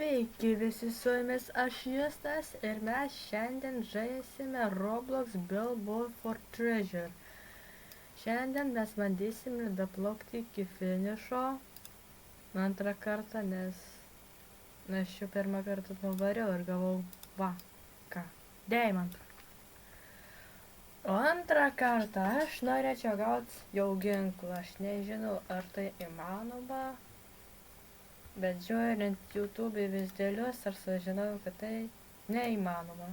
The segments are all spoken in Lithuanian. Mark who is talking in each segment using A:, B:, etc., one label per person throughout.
A: Sveiki visi, su jumis aš Justas ir mes šiandien žaisime Roblox Billboard for Treasure. Šiandien mes bandysime daplaukti iki finišo antrą kartą, nes aš jau pirmą kartą nuvariau ir gavau deimantą. O antrą kartą aš norėčiau gauti jau ginklą. Aš nežinau, ar tai įmanoma. Bet žiūrint YouTube vaizdelius, aš sužinojau, kad tai neįmanoma.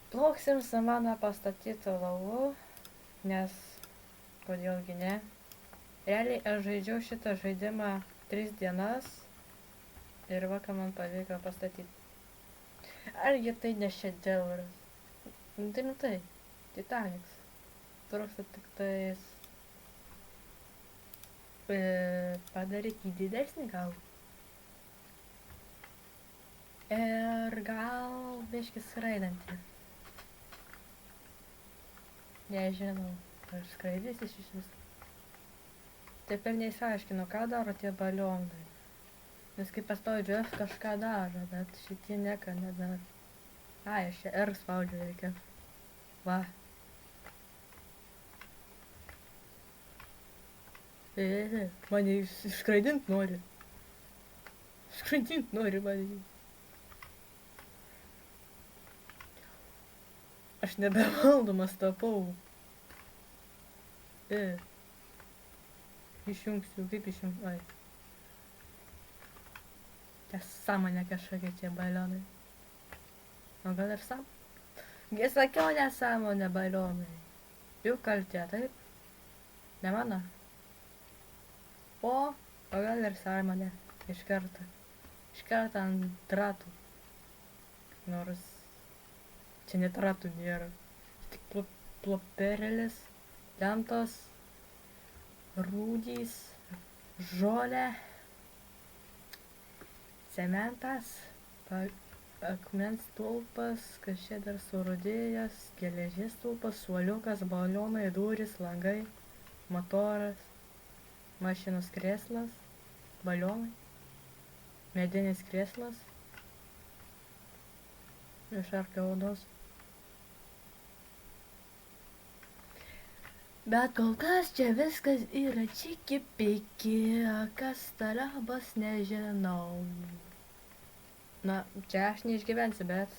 A: Plauksim su mano pastatytu laivu, nes kodėlgi ne. Realiai aš žaidžiau šitą žaidimą 3 dienas ir ką man pavyko pastatyti. Argi tai ne šedevras? Tai, Titanics. Trūksta tik tais padaryti didesnį gal. Ir gal biškį skraidantį. Nežinau, ar skraidys iš vis. Taip ir neįsiaiškinu, ką daro tie balionai. Nes kaip paspaudžiu F kažką daro, bet šitie nieko nedaro. Ai, aš čia R spaudžiu reikia. Va. Mane išskraidint nori. Skraidint nori mane. Aš nebevaldomas tapau. Išjungsiu, kaip išjungsiu? Ai. Nesąmonė kažkokia tie balionai. O gal ir Gi sakiau nesąmonė balionai. Jų kaltė, taip? Ne mano. O gal ir sąmonė. Iš karto ant ratų. Nors čia net ratų nėra. Tik ploperelis, lentos, rūdys, žolė, cementas, akmens stulpas, kas čia dar surūdėjęs, geležies stulpas, suoliukas, balionai, durys, langai, motoras, mašinos krėslas, balionai, medinis krėslas, iš arkeodos. Bet kol kas čia viskas yra čiki-piki, kas tarabas nežinau. Na, čia aš neišgyvensiu, bet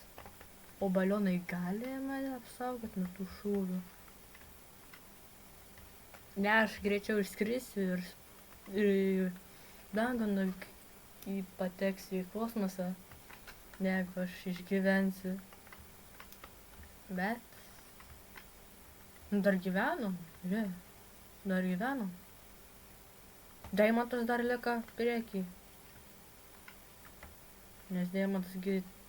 A: o balionai gali mane apsaugoti nuo tų šūvių. Ne, aš greičiau išskrisiu ir dangą pateksiu į kosmosą, negu aš išgyvensiu. Bet dar gyvenom, dar gyvenom. Deimantas dar lieka priekį. Nes deimantas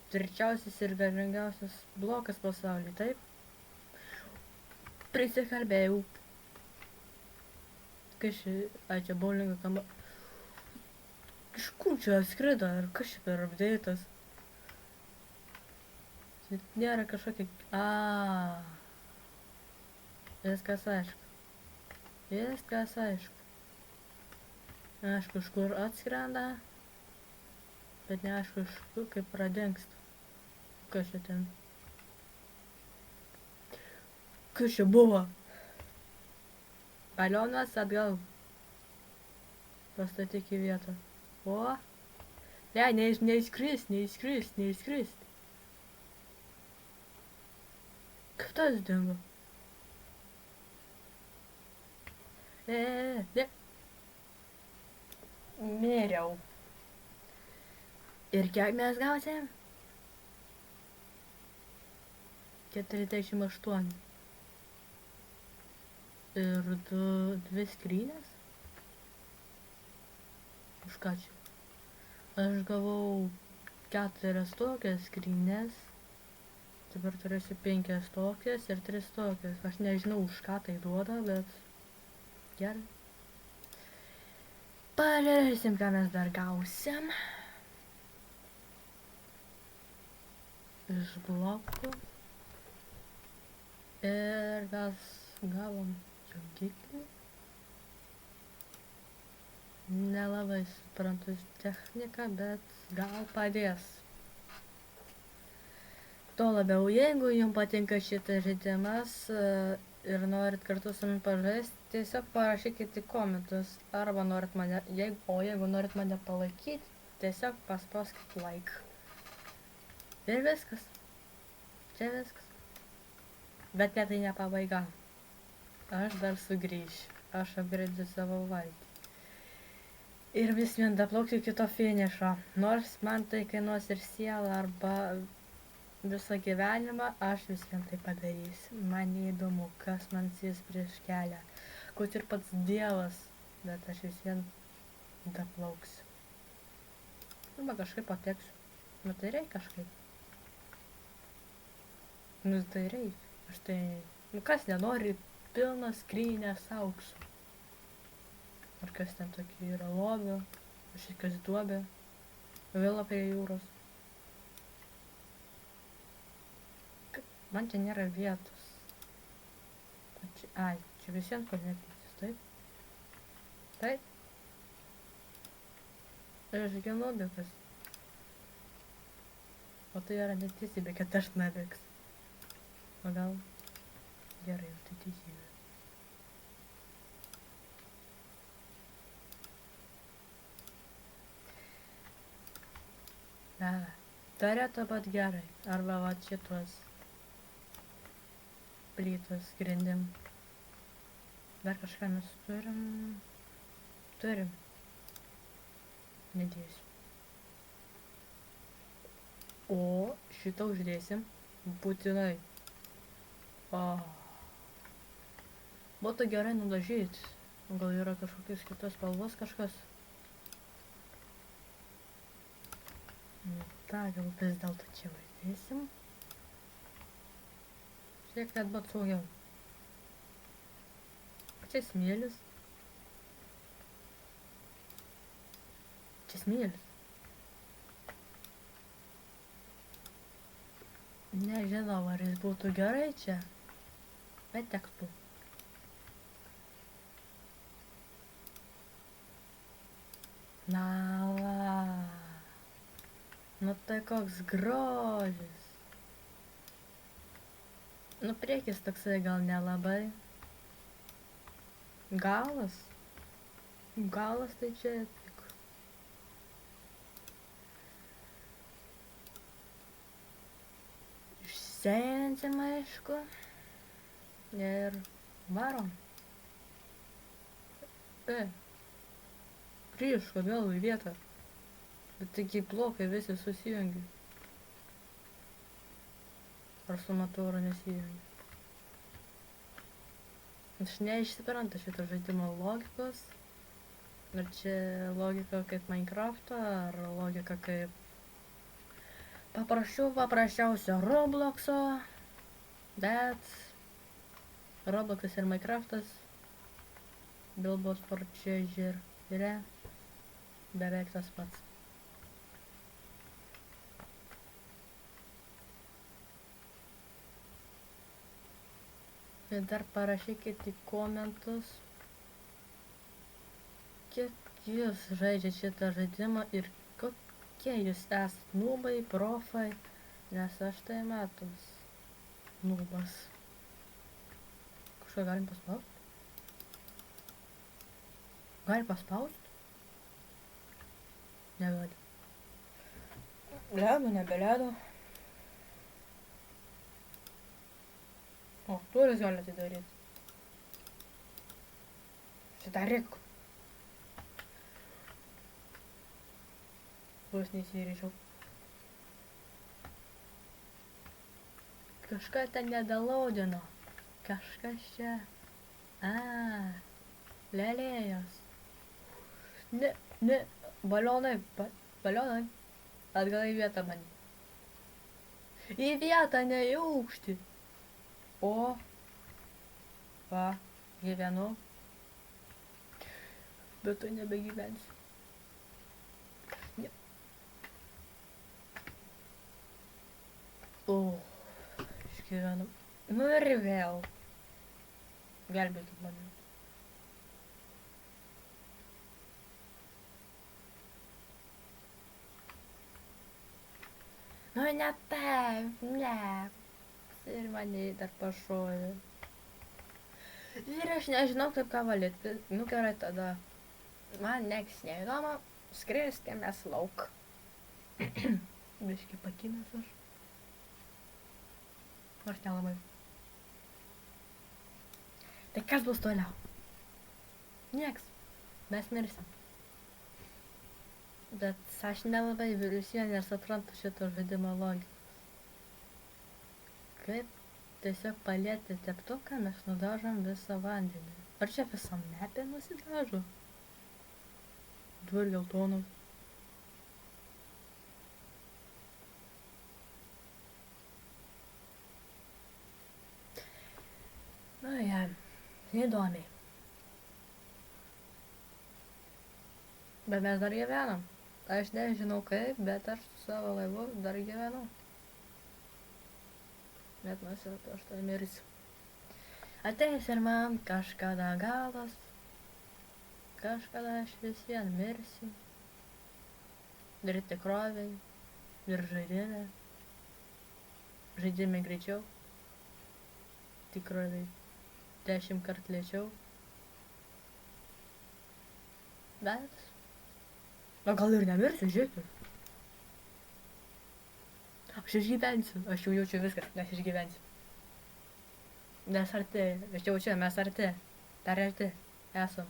A: tvirčiausias ir galingiausias blokas pasaulyje, taip? Prisikalbėjau. Kas čia bowlingo kamba? Iš kur čia atskrido ir kas čia per update'as? Čia nėra kažkokia... Viskas aišku. Viskas aišku. Aišku, iš kur atskrenda, bet neaišku, iš kur kaip pradingsta. Kas čia ten? Kas čia buvo? Balionas atgal. Pastatyk į vietą. O? Ne, neiškrist. Kaip tas dingo? Ne. Mėriau. Ir kiek mes gausim? 48. Ir 2 skrynės? Už ką čia? Aš gavau 4 tokias skrynės. Dabar turėsiu 5 tokias ir 3 tokias. Aš nežinau, už ką tai duoda, bet... Gerai. Pažiūrėsim, ką mes dar gausim. Iš blokų. Ir mes gavom džiaugiklį. Nelabai suprantu techniką, bet gal padės. Tuo labiau, jeigu jums patinka šitas žaidimas ir norit kartu su manim pažaisti, tiesiog parašykit į komentus. Arba norit mane, jeigu norit mane palaikyti, tiesiog paspauskit like. Ir viskas. Čia viskas. Bet net tai ne pabaiga. Aš dar sugrįšiu. Aš upgrade'u savo valtį. Ir vis vien daplauksiu iki to finišo. Nors man tai kainuos ir sielą arba visą gyvenimą, aš vis vien tai padarysiu. Man neįdomu, kas man sės prieš kelią. Kad ir pats dievas, bet aš vis vien daplauksiu. Arba kažkaip pateksiu. Nu tai reikia kažkaip. Nu tai reikia. Aš tai... Nu kas nenori pilnas skrynės aukso? Ar kas ten tokie yra lobio? Kažkas duobė. Vėla prie jūros. Man čia nėra vietos. Ai, čia visiems konektytis, taip? Taip? Aš genobikas. O tai yra neteisybė, kad aš naviks. O gal... Gerai, tai teisybė. Turėtų būt gerai. Arba va šitos plytos grindim. Dar kažką mes turim. Turim. Nedėsiu. O šitą uždėsim būtinai. O. Būtų gerai nudažyti. Gal yra kažkokios kitos spalvos kažkas. Ta, gal vis dėlto čia uždėsim. Šiek tiek būt saugiau. Čia smėlis. Čia smėlis. Nežinau, ar jis būtų gerai čia. Bet tektų. Na va. Nu tai koks grožis. Nu priekis toksai gal nelabai. Galas. Galas tai čia tik. Išsėjantim aišku. Ir varom. Grįžk atgal į vietą. Bet taigi blokai visi susijungi. Ar su motoru nesijungi. Aš neišsiprantu šito žaidimo logikos. Ar čia logika kaip Minecraft'o, ar logika kaip paprasčiausio Roblox'o. Bet Roblox'as ir Minecraft'as Billboard for Treasure yra beveik tas pats. Ir dar parašykit į komentus, kiek jūs žaidžiat šitą žaidimą ir kokie jūs esat nubai, profai, nes aš tai metus nubas. Kažką galim paspaust? Gali paspaust? Negali. Ledo, nebeledo. O, turis gali atidaryti. Šitarik. Vos neįsiryčiau. Kažką ten nedalaudino. Kažkas čia. Lėlėjos. Ne, balionai. Balionai. Atgal į vietą man. Į vietą, ne į aukštį. O. Va, gyvenu. Bet tu nebegyvensi. Ne. O. Išgyvenu. Nu ir vėl. Gelbėkit mane. ne taip, ne. Ir mane dar pašovė. Ir aš nežinau, kaip ką valyti. Nu gerai tada. Man nieks neįdomu. Skriskimės lauk. Biški pakimęs aš. Nors nelabai. Tai kas bus toliau? Nieks. Mes mirsim. Bet aš nelabai vėliusiu, nesuprantu šito žaidimo logikos. Kaip tiesiog palieti teptuką, mes nudažom visą vandenį. Ar čia visą mepę nusidažo? Du ir geltonus. Nu, ja, įdomiai. Bet mes dar gyvenam. Aš nežinau kaip, bet aš su savo laivu dar gyvenau. Bet nusilpu, aš tai mirsiu. Ateis ir man kažkada galas. Kažkada aš vis vien mirsiu. Ir tikroviai, ir žaidime. Žaidime greičiau. Tikroviai 10 kart lėčiau. Bet... O gal ir nemirsiu, žiūrėkit. Aš išgyvensiu, aš jau jaučiu viskas, nes išgyvensiu. Nes arti, aš jaučiu, mes arti. Dar arti. Esam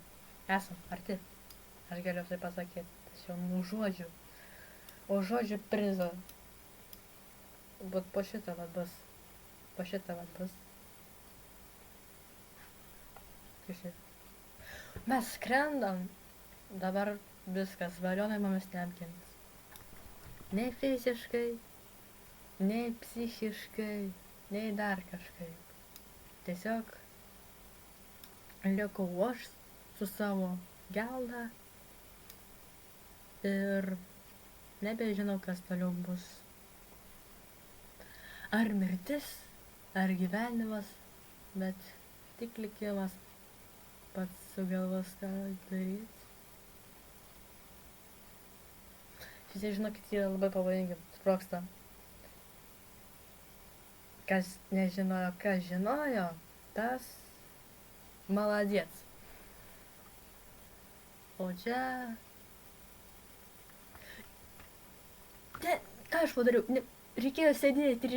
A: arti. Aš galiu tai pasakyti. Aš jau užuodžiu. Užuodžiu prizą. Bet po šitą vat bus. Po šitą vat bus. Mes skrendam. Dabar viskas, balionai mumis neapgins. Nei fiziškai, nei psichiškai, nei dar kažkaip. Tiesiog liku aš su savo gelda ir nebežinau, kas toliau bus. Ar mirtis, ar gyvenimas, bet tik likimas pats sugalvos ką daryti. Šitie, žinokit, jie labai pavojingi, sprogsta. Kas nežinojo, kas žinojo, tas maladiec. O čia... Ne, ką aš padariau? Ne, reikėjo sėdėti.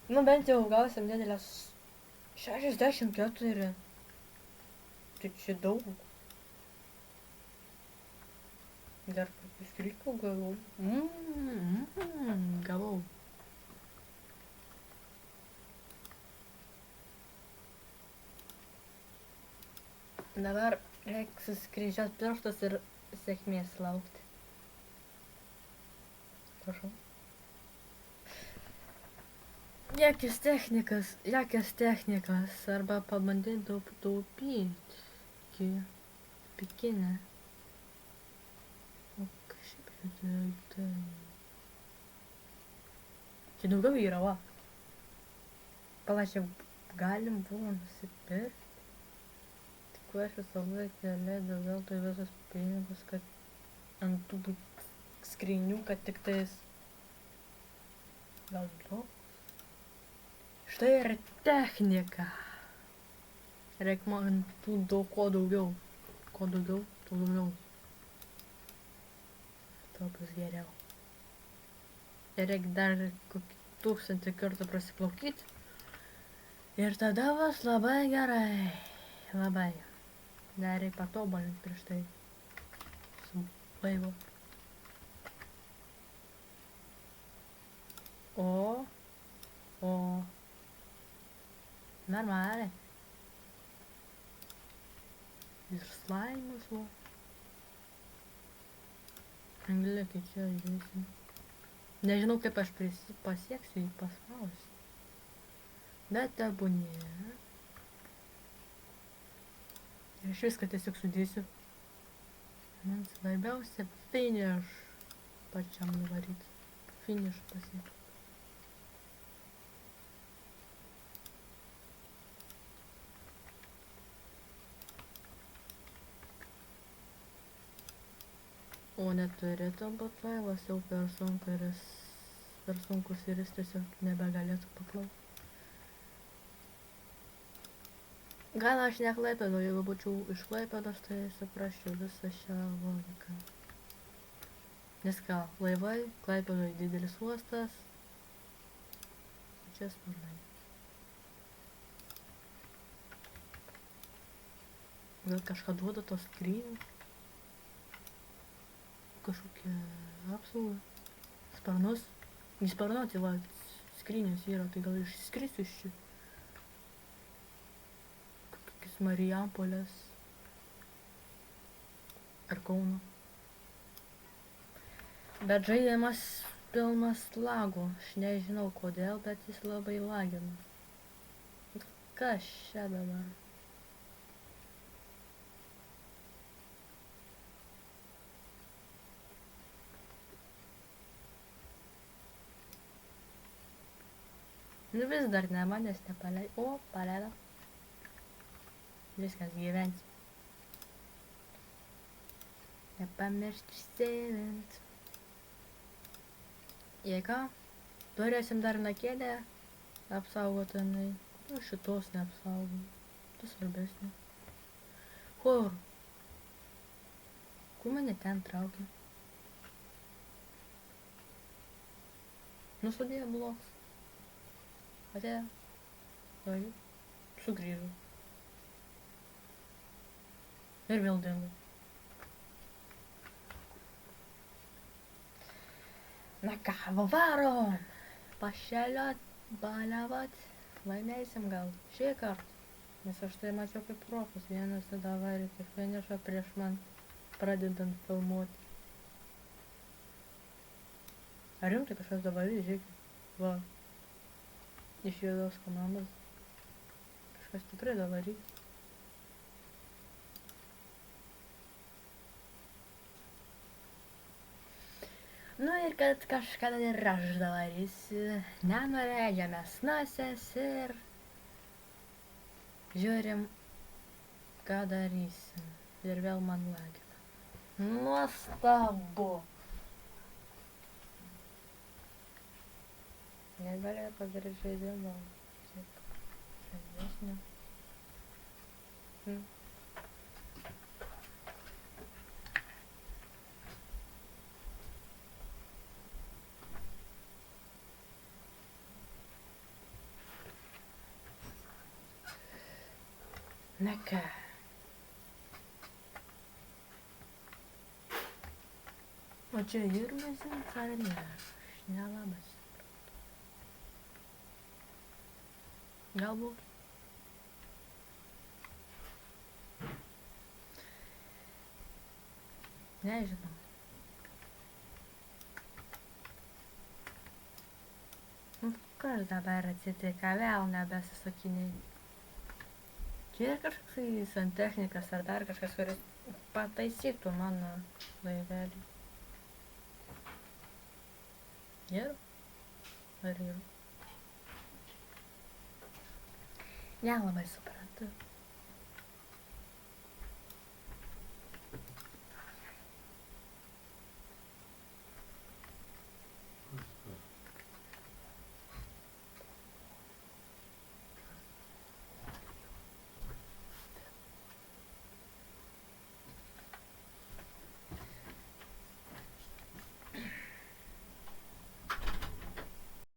A: Nu, bent jau gausim didelės 64. Tai čia daug. Dar skriko gavau. Gavau. Dabar reikia suskryžiuot pirštus ir sėkmės laukti. Prašau. Jokios technikas, arba pabandyti taupyti. Pikinė. O kažkaip tai... Čia daugiau yra, va. Palačiau, galim buvo nusipirkti. Tik aš visą laiką leidau veltui visus pinigus, kad ant tų skrynių, kad tik tais... Gal to? Štai ir technika. Reikia man tų daug, kuo daugiau. Kuo daugiau, tuo daugiau. To bus geriau. Ir reikia dar kokį 1000 kartų prasiplaukyti. Ir tada bus labai gerai. Labai. Dar reikia patobulinti prieš tai. Su laivu. O. Normaliai. Ir slaimas, o. Anglė, kai čia įveisim. Nežinau, kaip aš pasieksiu jį paspausti. Bet tebūnie. Ir aš viską tiesiog sudėsiu. Man svarbiausia finish pačiam nuvaryti. Finish pasiekti. O neturėtų būt laivas jau per sunkus ir jis tiesiog nebegalėtų paplaukti. Gal aš ne Klaipėdoje, jeigu būčiau iš Klaipėdos, tai suprasčiau visą šią logiką. Nes ką, laivai, Klaipėdoje didelis uostas, čia sparnai. Gal kažką duoda tos skrynių? Kažkokia apsauga? Sparnus? Nesparnuoti, va, skrynios yra, tai gal išskrisiu iš čia. Marijampolės ar Kauno. Bet žaidimas pilnas lagų. Aš nežinau kodėl, bet jis labai lagina. Kas čia dabar? Nu vis dar ne manęs nepaleidė. O, paleido. Viskas gyventi. Nepamiršti sėdint. Jei ką, turėsim dar nakėdę apsaugotinai. Nu, šitos neapsaugom. Tai svarbesnė. Kur? Kur mane ten traukia? Nusudėjo bloks. Atėjo. Oi. Sugrįžau. Ir vėl dingo. Na ką, varom! Pašeliot, baliavat, laimėsim gal šį kartą. Nes aš tai mačiau kaip profas, vienas tada varė kaip finišą prieš man pradedant filmuoti. Ar rimtai kažkas dabar žiūrėk? Va. Iš juodos komandos. Kažkas tikrai dabar reikia. Nu ir kad kažkada ir aš darysiu, nenuleidžiamės nosės ir žiūrim, ką darysim. Ir vėl man lagina. Nuostabu. Negalėjau padaryti žaidimą. Žaidesnio. Na ką. O čia ir mėsins ar ne? Aš nelabai suprantu. Galbūt. Nežinau. Kas dabar atsitika, vėl nebesisakinėjai. Čia yra kažkoks santechnikas ar dar kažkas, kuris pataisytų mano laivelį. Ir? Ar yra? Nelabai suprantu.